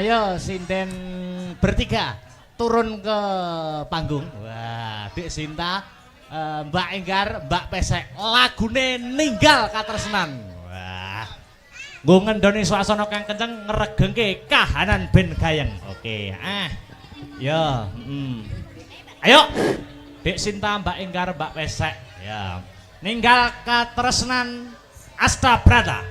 ayo sinden bertiga turun ke panggung. Wah, Dik Sinta, Mbak Enggar, Mbak Pesek, lagune Ninggal Katresnan. Wah, nggo ngendoni swasana kang kenceng ngregengke kahanan ben gayeng. Oke, yo, ayo, Dik Sinta, Mbak Enggar, Mbak Pesek, ya, Ninggal Katresnan Astabrata.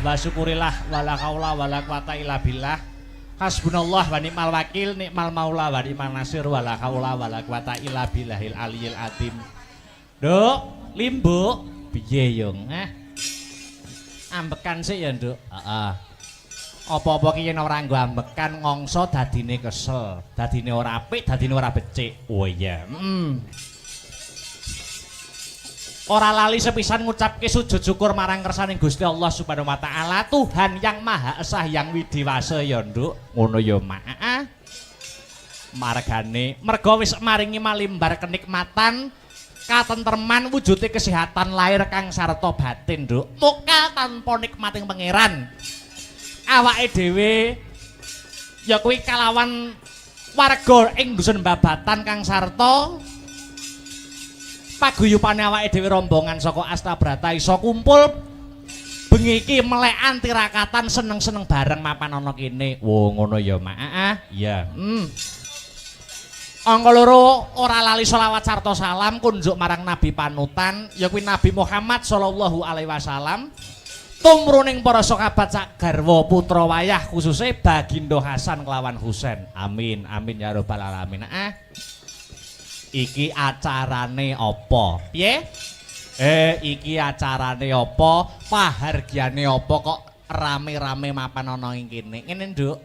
wa syukurillah wala haula wala quwata illa billah. Hasbunallah wa ni'mal wakil, ni'mal maula wa ni'mal nasir wala haula wala quwata illa billahil aliyil azim. Nduk, Limbuk, piye yung? Ambekan sih ya, Nduk. Heeh. Apa-apa ki yen ora nggo ambekan ngongso dadine kesel, dadine ora apik, dadine ora becik. Oh iya. Ora lali sepisan ngucapke sujud syukur marang kersaning Gusti Allah Subhanahu wa taala, Tuhan yang Maha Esa yang Widiwasa ya, Nduk. Ngono ya, Mak. Margane merga wis maringi malimbar kenikmatan, katentreman, wujude kesehatan lahir kang sarta batin, Nduk. Muka tanpa nikmating pangeran. Awake dhewe ya kuwi kalawan warga ing dusun Babatan kang sarta paguyupane awake dhewe rombongan saka Astabrata iso kumpul bengi iki melekan tirakatan seneng-seneng bareng mapan ana kene. Wo ngono ya, Mak. Iya. Angka loro ora lali selawat sarta salam kunjuk marang Nabi panutan ya kuwi Nabi Muhammad sallallahu alaihi wasallam. Tumruning para sahabat sak garwa putra wayah khususe Bagindo Hasan kelawan Husain. Amin amin ya rabbal alamin. Iki acarane apa? Piye? Iki acarane apa? Pahargyane apa kok rame-rame mapan ana ing kene? Ngene, Nduk.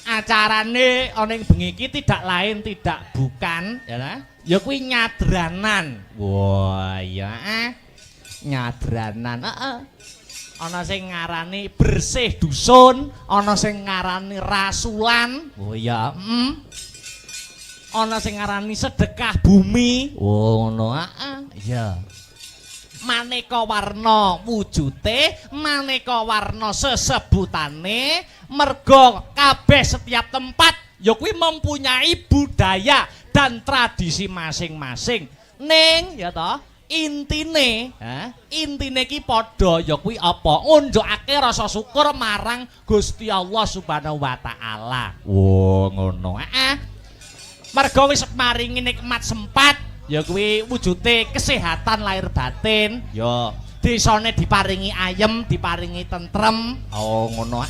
Acarane ana ing bengi iki tidak lain tidak bukan ya ta? Ya kuwi nyadranan. Wah, iya nyadranan. Ana sing ngarani bersih dusun, ana sing ngarani rasulan. Oh iya, ana sing ngarani sedekah bumi. Oh ngono, iya. Maneka warna wujute, maneka warna sesebutane, merga kabeh setiap tempat ya kuwi mempunyai budaya dan tradisi masing-masing. Ning ya toh intine ki padha ya kuwi apa? Ngunjukake rasa syukur marang Gusti Allah Subhanahu wa taala. Wo ngono. Merga wis maringi nikmat sempat ya kuwi wujude kesehatan lahir batin, ya desane diparingi ayem, diparingi tentrem. Oh ngono.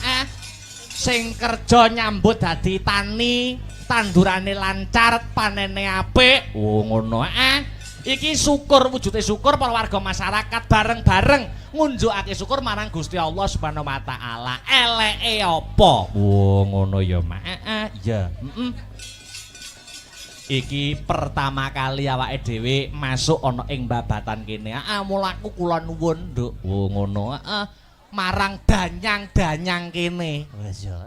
Sing kerja nyambut dadi tani, tandurane lancar, panene apik. Oh ngono. Iki syukur, wujude syukur para warga masyarakat bareng-bareng ngunjukake syukur marang Gusti Allah Subhanahu wa taala. Eleke apa? Oh ngono ya, Mak. Iya. Iki pertama kali awake dhewe masuk ana ing Babatan kene. Mulaku kula nuwun, Nduk. Oh ngono. Marang danyang-danyang kene. Wis ya.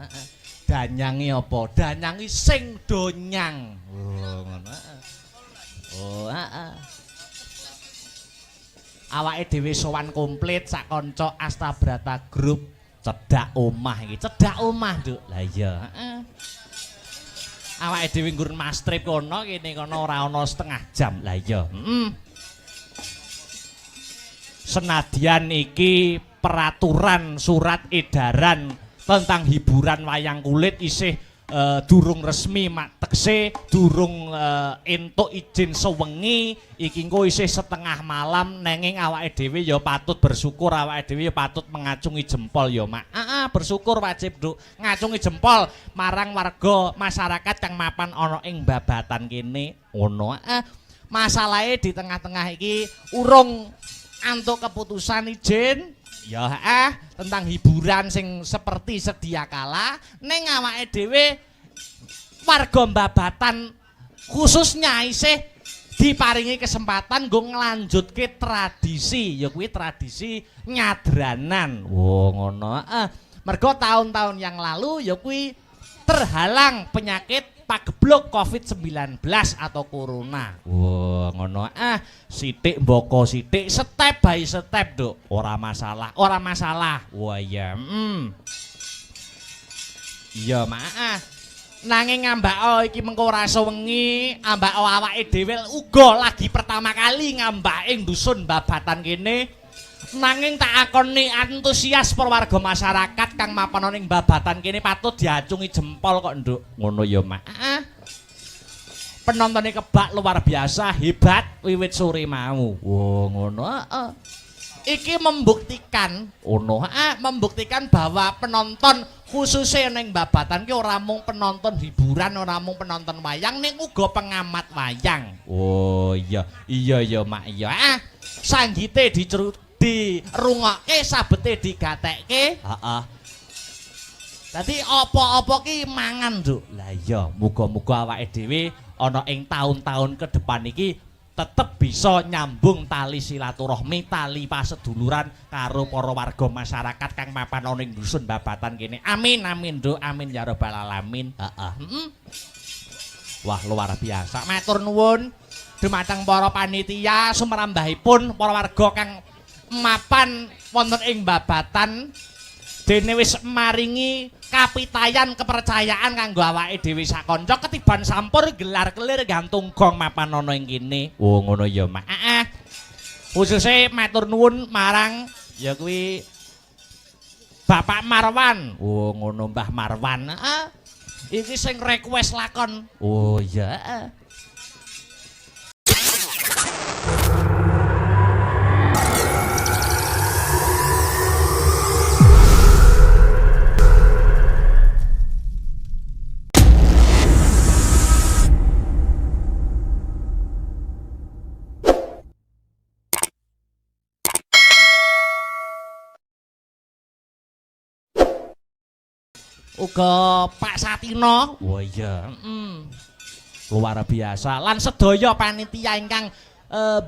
Danyange apa? Danyangi sing donyang. Oh ngono. Oh, awake dhewe sowan komplit sak kanca Astabrata Group cedhak omah iki. Cedhak omah, Nduk. Lah iya, awake dhewe nggur Mas Trip kono kene kono ora ana setengah jam. Lah iya. Senadyan iki peraturan surat edaran tentang hiburan wayang kulit isih durung resmi tekse durung entuk izin sewengi iki engko isih setengah malam nanging awake dhewe ya patut bersyukur, awake dhewe ya patut mengacungi jempol ya, Mak. Bersyukur wajib, Nduk. Ngacungi jempol marang warga masyarakat kang mapan ana ing Babatan kene. Ngono. Masalahe di tengah-tengah iki urung antuk keputusan izin ya tentang hiburan sing seperti sedia kala ning awake dhewe warga Babatan khususnya isih diparingi kesempatan nggo nglanjutke tradisi ya kuwi tradisi nyadranan. Oh ngono. Mergo tahun-tahun yang lalu ya kuwi terhalang penyakit pagebluk COVID-19 atau corona. Wah, ngono. Sithik mboko sithik, step by step, Nduk. Ora masalah, ora masalah. Wah, iya. Iya, Mak. Nanging ngambak iki mengko ora sewengi, ambak awake dhewe uga lagi pertama kali ngambak ing dusun Babatan kene. Nanging tak akoni antusias warga masyarakat kang mapan ning Babatan kene patut diacungi jempol kok, Nduk. Ngono ya, Mak. Penontone kebak luar biasa, hebat wiwit sore mau. Wah, ngono. iki membuktikan membuktikan bahwa penonton khususnya ning babatan ki ora mung penonton hiburan, ora mung penonton wayang ning uga pengamat wayang. Oh iya mak iya. Sanggite dirungokke, sabete digatekke. Heeh. Dadi apa-apa ki mangan, Nduk. Lah iya, muga-muga awake dhewe ana ing taun-taun ke depan iki tetep bisa nyambung tali silaturahmi, tali paseduluran karo para warga masyarakat kang mapan ana ing dusun babatan kene. Amin amin, Nduk. Amin ya rabbal alamin. Heeh. Wah, luar biasa. Matur nuwun dumateng para panitia sumrambahipun para warga kang mapan wonten ing babatan dene wis maringi kapitayan kepercayaan kanggo awake dhewe sakanca ketiban sampur gelar-kelir gantung gong mapan ana ing kene. Oh ngono ya, Mak. Khususe matur nuwun marang ya kuwi Bapak Marwan. Oh ngono Mbah Marwan. Iki sing request lakon. Oh iya. Uga Pak Satino. Oh iya. Luar biasa. Lan sedaya panitia ingkang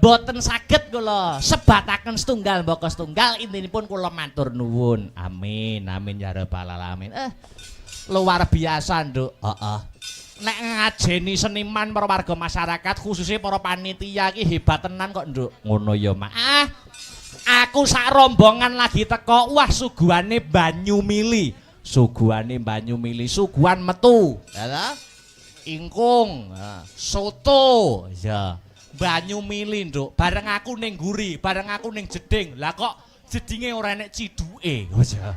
boten saged kula sebataken setunggal mbaka setunggal intinipun kula matur nuwun. Amin. Amin ya rabbal alamin. Luar biasa, Nduk. Heeh. Nek ngajeni seniman para warga masyarakat khususnya para panitia iki hebat tenan kok, Nduk. Ngono ya, Mak. Aku sak rombongan lagi teko. Wah, suguhane banyu mili. Suguhane banyu mili, suguhan metu, ya ingkung, soto, ya banyu mili, Nduk. Bareng aku ning guri, bareng aku ning jeding. Lah kok jedinge ora enek ciduke. Ya.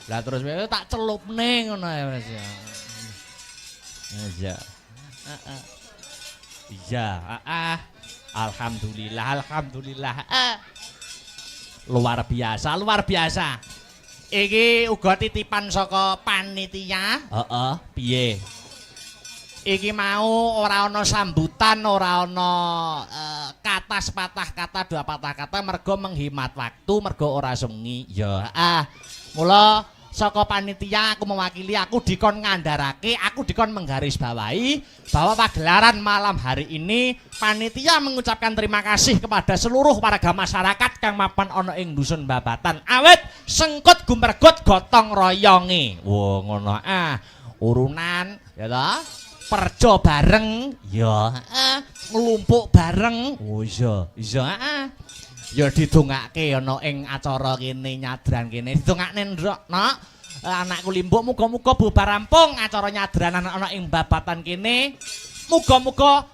Lah terus tak celupne ngono ya, Mas. Ya. Iya, alhamdulillah. Luar biasa. Iki uga titipan saka panitia. Heeh, piye? Iki mau ora ana sambutan, ora ana kata sepatah kata dua patah kata mergo menghemat waktu, mergo ora sengi. Ya, mula saka panitia aku mewakili, aku dikon ngandharake, aku dikon menggarisbawahi bahwa pagelaran malam hari ini panitia mengucapkan terima kasih kepada seluruh warga masyarakat kang mapan ana ing dusun babatan awet sengkut gumergut gotong royonge. Wo ngono urunan ya ta perjo bareng ya nglumpuk bareng. Oh iya ya didongake ana ing acara kene nyadran kene didongakne ndrok nok anakku limbuk muga-muga bubar rampung acara nyadranan ana ing babatan kene muga-muga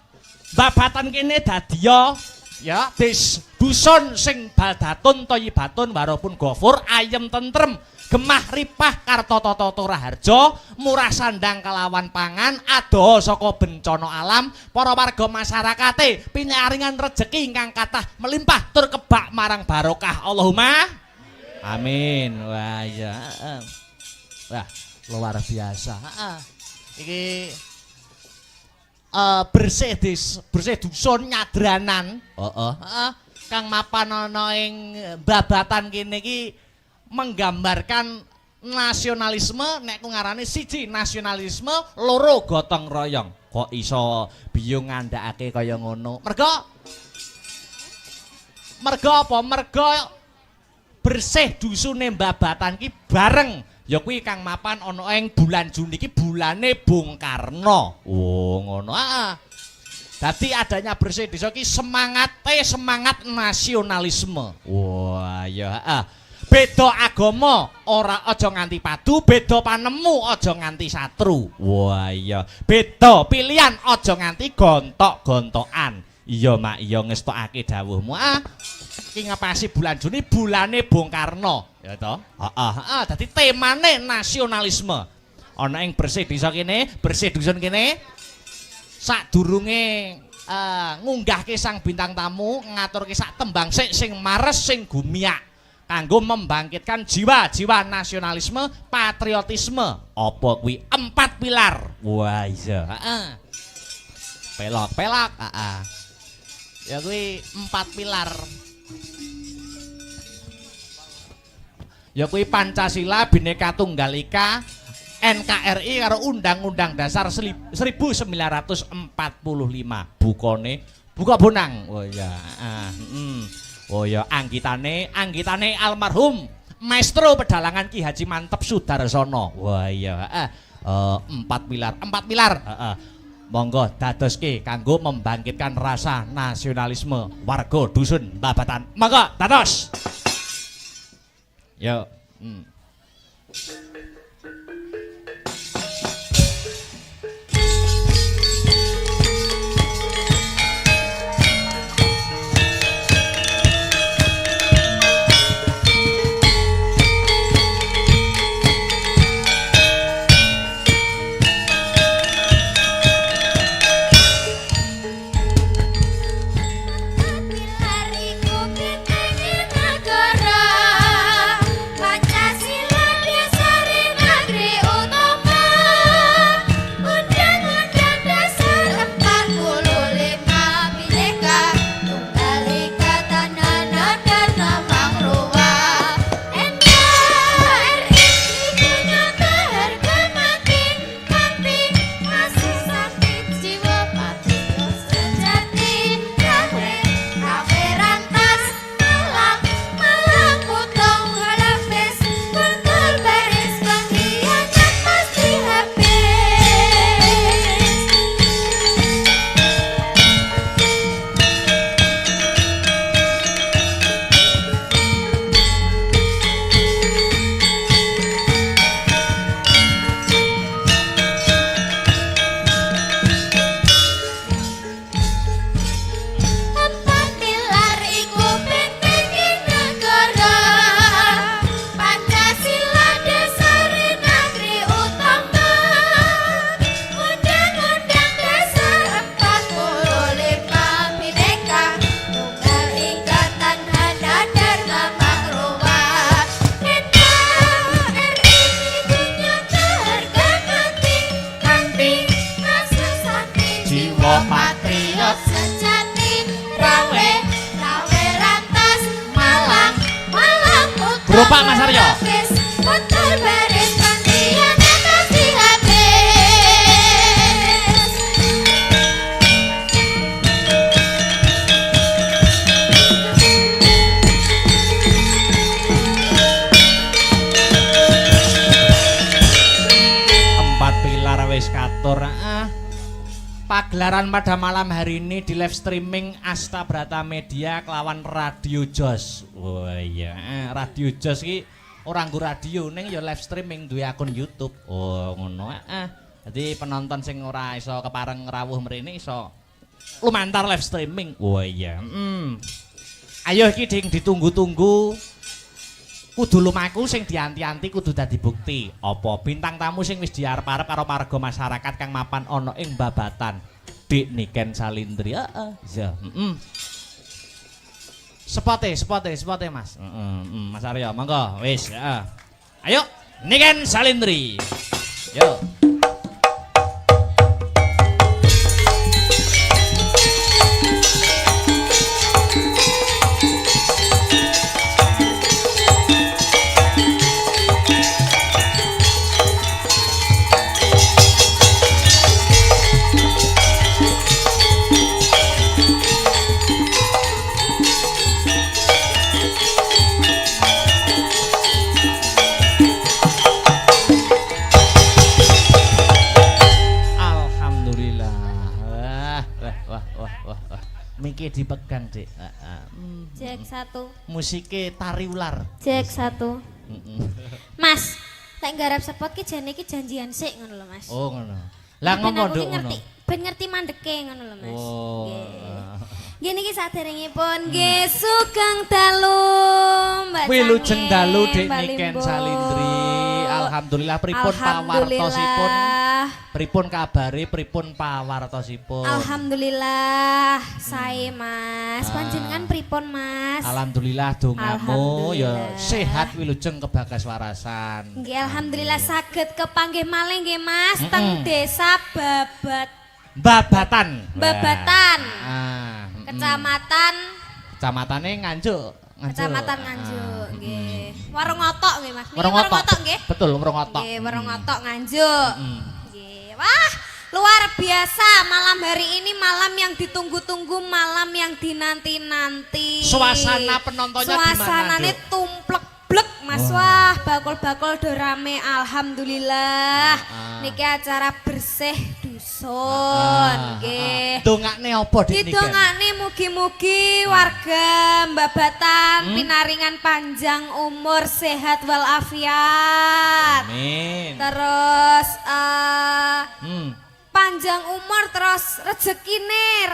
babatan kene dadiya ya dusun sing baldatun thayyibatun warapun ghafur ayem tentrem gemah ripah karta tata raharja murah sandang kelawan pangan adoh saka bencana alam para warga masyarakate pinyaringan rejeki ingkang kathah melimpah tur kebak marang barokah Allahumma amin. Wah ya wah luar biasa. Iki bersih dusun nyadranan kang mapan ana ing babatan kene iki menggambarkan nasionalisme, nek ku ngarane siji nasionalisme, loro gotong royong. Kok iso biyung ngandhakake kaya ngono? Mergo apa? Mergo bersih dusune babatan ki bareng ya kuwi kang mapan ana ing bulan Juni iki bulane Bung Karno. Oh ngono. Dadi adanya bersih desa ki semangat nasionalisme. Wah ya beda agama ora aja nganti padu, beda panemu aja nganti satru. Wah iya, beda pilihan aja nganti gontok-gontokan. Iya Mak, iya ngestokake dawuhmu. Iki ngepasi bulan Juni bulane Bung Karno, ya toh? Dadi temane nasionalisme. Ana ing bersih desa kene, bersih dusun kene. Sadurunge ngunggahke sang bintang tamu ngaturke sak tembang sing mares sing gumiak kanggo membangkitkan jiwa-jiwa nasionalisme, patriotisme. Apa kuwi 4 pilar. Wah iya, heeh. Pelok-pelok, heeh. Ya kuwi 4 pilar. Ya kuwi Pancasila, Bhinneka Tunggal Ika, NKRI karo Undang-Undang Dasar 1945. Bukane buka bonang. Oh ya, oh ya anggitane almarhum Maestro Pedalangan Ki Haji Mantep Sudarsono. Wah iya, 4 pilar, Monggo dadoske kanggo membangkitkan rasa nasionalisme warga dusun Babatan. Monggo dados. Yo. Pak Mas Aryo. Empat pilar wis katur. Pagelaran pada malam hari ini di live streaming Asta Brata Media kelawan Radio Jos. Oh iya, Radio Jos ki orang nggo radio ning ya live streaming duwe akun YouTube. Oh ngono. Jadi penonton sing ora iso kepareng rawuh mrene iso lumantar live streaming. Oh iya. Ayo iki ding ditunggu-tunggu. Kudu lumaku sing dianti-anti kudu dadi bukti. Apa bintang tamu sing wis diarep-arep karo warga masyarakat kang mapan ana ing Babatan. Dik Niken Salindri. Iya, Spote Mas. Mas Aryo, monggo wis, Ayo, Niken Salindri. Yo. Miki dipegang, Dik. Cek 1. Musike Tari Ular. Cek 1. Mas, tak garap spot ki jane iki janjian sik ngono lho, Mas. Oh, ngono. Lah ngono nduk ngono. Ben ngerti mandeke ngono lho, Mas. Oh. Nggih niki saderengipun nggih sugeng dalu Mbak Cange. Wilujeng dalu Dik Niken Salindri. Alhamdulillah pripun pawartosipun? Pripun kabare, pripun pawartosipun? Alhamdulillah, sae Mas. Panjenengan pripun Mas? Alhamdulillah dongamu ya Alhamdulillah. sehat wilujeng kebagas warasan. Nggih alhamdulillah saged kepanggih malih nggih Mas teng Desa Babatan. Babatan. Ah, Kecamatan Kecamatannya Nganjuk. Kecamatan Nganjuk nggih. Warung Otok nggih Mas. Niki Warung Warung Otok. Otok nggih. Betul, Warung Otok. Nggih, Warung Otok Nganjuk. Nggih. Wah, luar biasa malam hari ini malam yang ditunggu-tunggu, malam yang dinanti-nanti. Suasana penontonnya gimana, Suasanane Duk? tumplek-blek Mas. Wah, bakul-bakul do rame alhamdulillah. Niki acara bersih dusun nggih. Dongakne apa Dik niki? Didongakne mugi-mugi warga Babatan pinaringan panjang umur sehat walafiat. Amin. Terus Hmm. panjang umur terus rezekine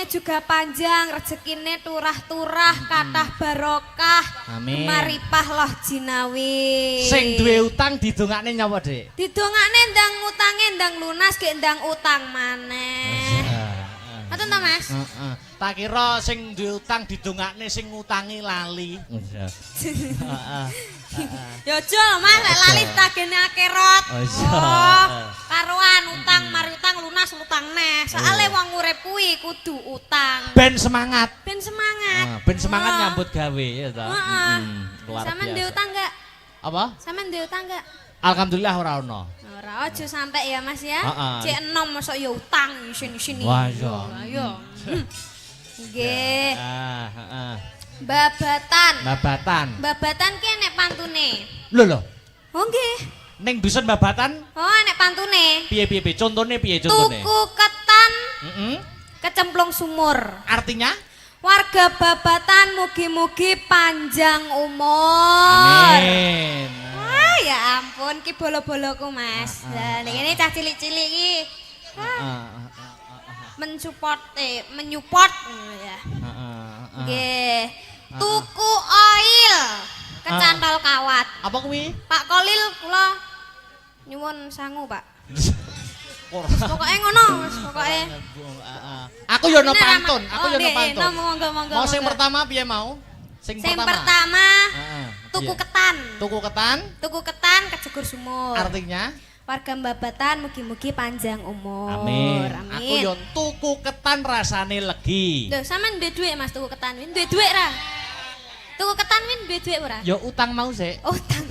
juga panjang, rezekine turah-turah, kathah barokah. Amin. Maripah loh jinawi. Sing duwe utang didongakne nyapa, Dik? Didongakne ndang utange ndang lunas ge ndang utang maneh. Ngoten to Mas? Heeh. Tak kira sing duwe utang didongakne sing ngutangi lali. Heeh. Ya aja lho Mas, lek lali tagene akhirat. Oh, iya. Karuan utang mari utang lunas utang neh. Soale wong urip kuwi kudu utang. Ben semangat. Ben semangat. Ben semangat Oh. nyambut gawe ya ta. Heeh. Luar Sampeyan duwe biasa. utang enggak? Apa? Sampeyan duwe utang enggak? Alhamdulillah ora ono. Ora aja sampe ya Mas ya. Heeh. Cek enom mosok ya utang sini-sini. Wah, iya. Ayo. Nggih. Heeh. Babatan. Babatan. Babatan ki nek pantune. Lho. Oh nggih. Ning dusun Babatan Oh nek pantune. piye? Contone piye contone? Tuku ketan Heeh. kecemplung sumur. Artinya? Warga Babatan mugi-mugi panjang umur. Amin. Wah, ya ampun ki bolo-boloku Mas. Lah ini cah cilik-cilik iki. Mensupport menyupport ya. Nggih. Tuku oil kecantol kawat. Apa kuwi? Pak Kolil kula nyuwun sangu, Pak. Ora. Pokoknya ngono, Mas, pokoknya. Aku yo no Ini pantun, ramah. aku yo no nggih, pantun. Monggo. Mau sing monggo. pertama piye mau? Sing Sing pertama. pertama Heeh. tuku Piye? ketan. Tuku ketan Tuku ketan kejegur sumur. artinya Warga Babatan mugi-mugi panjang umur. amin. Amin. Aku yo tuku ketan rasane legi. Lho, sampean duwe dhuwit Mas tuku ketan win? Duwe dhuwit ra? Tuku ketan win duwe dhuwit ora? Yo utang mau sik. Utang.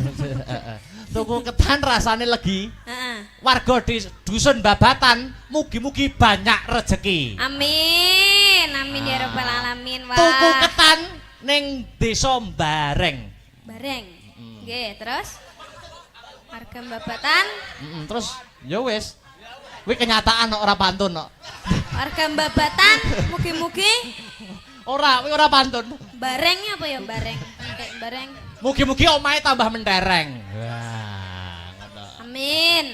Tuku ketan rasane legi. Heeh. Warga di dusun Babatan mugi-mugi banyak rezeki. Amin. Amin ya rabbal alamin. Wah. Tuku ketan ning desa Bareng. Bareng. Nggih, terus warga Babatan, Terus ya wis. Kuwi kenyataan kok ora pantun kok. warga Babatan mugi-mugi Ora, kuwi ora pantun. barengnya apa ya bareng? Kayak bareng. Mugi-mugi omahe tambah mentereng. Wah, ngono. Amin.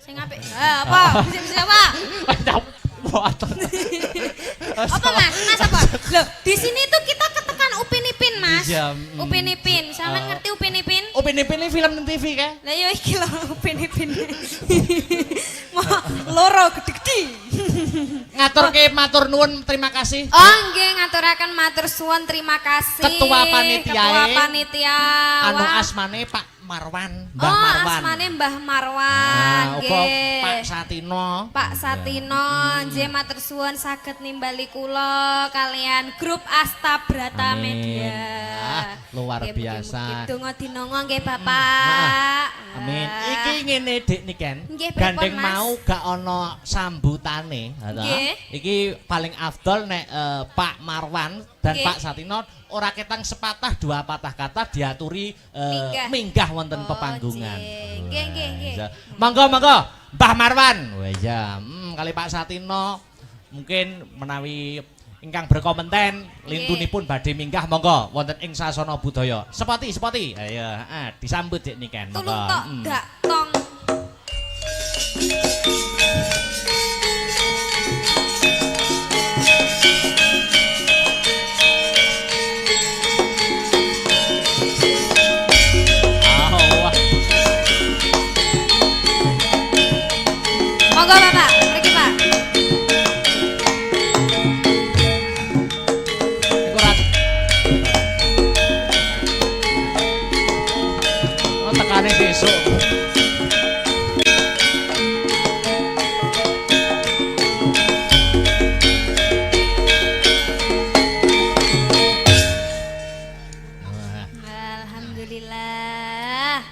Sing apik. Apa? Bisa apa? Apa Mas? Mas apa? Loh, di sini tuh kita ketekan Upin Ipin, Mas. Iya, Upin Ipin. Sampeyan ngerti Upin Ipin? Upin Ipin ini film di TV kan? Lah yo iki lho Upin Ipin. Mau loro gede-gede. Matur nuwun, terima kasih. Oh nggih ngaturaken matur suwun terima kasih. Ketua panitiae. Ketua panitia. Anu Wah. asmane Pak Marwan, Mbah Oh, Marwan. asmane Mbah Marwan. Nah, uga nggih. Pak Satino. Pak Satino, nggih matur suwun saged nimbali kula kalian grup Astabrata Amin. Media. Ah, luar Nggih, biasa. mugi-mugi donga dinonga nggih Bapak. Amin. Ah. Iki ngene Dik Niken. Nggih, pripun, Gandeng Mas? mau gak ono sambutane, ha ta? Nggih. Iki paling afdol nek Pak Marwan dan Nggih. Pak Satino ora ketang sepatah dua patah kata diaturi Minggah. minggah wonten Oh, pepanggungan. nggih, nggih, nggih. Iya. Monggo Mbah Marwan. Wah ya, kali Pak Satino mungkin menawi ingkang berkompeten lintunipun badhe minggah monggo wonten ing sasana budaya. Sepati. Ayo, disambut Dik Niken. Tulung tok gak tong. Ah, wah. tekane sesuk. Alhamdulillah.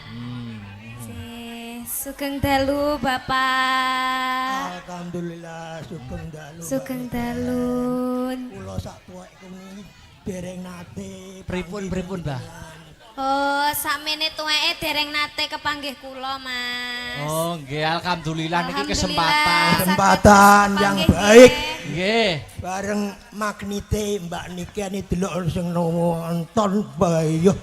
Sugeng dalu Bapak. Alhamdulillah sugeng dalu. Sugeng dalun. Kula sak tuwek kuwi dereng nate. Pripun, Mbah? Oh, sakmene tuweke dereng nate kepanggih kula, Mas. Oh, nggih, alhamdulillah niki Alhamdulillah. kesempatan. Kesempatan yang Kepanggih baik. nggih. Nggih. Bareng magnete Mbak Niki ani delok sing nonton bayo.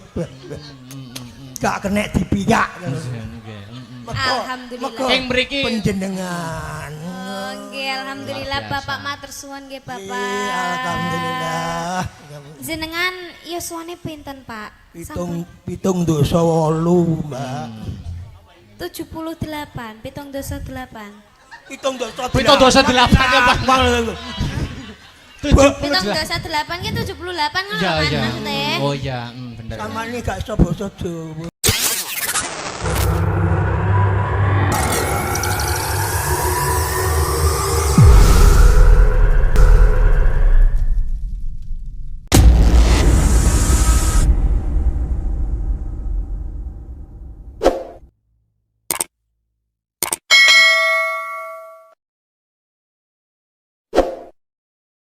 Gak kena dipiyak. Nggih. Alhamdulillah. Ing mriki Penjenengan. Oh, nggih, alhamdulillah Luar biasa. Bapak matur suwun nggih, Bapak. Iya, alhamdulillah. Jenengan yuswane pinten, Pak? Pitung dosa 8, Mbak. 78, 78. Pitung dosa 78 ya, Pak. 78. 78 ki 78 ngono Iya, kan iya. maksudnya. Oh iya, bener. Sama ini gak iso basa Jawa.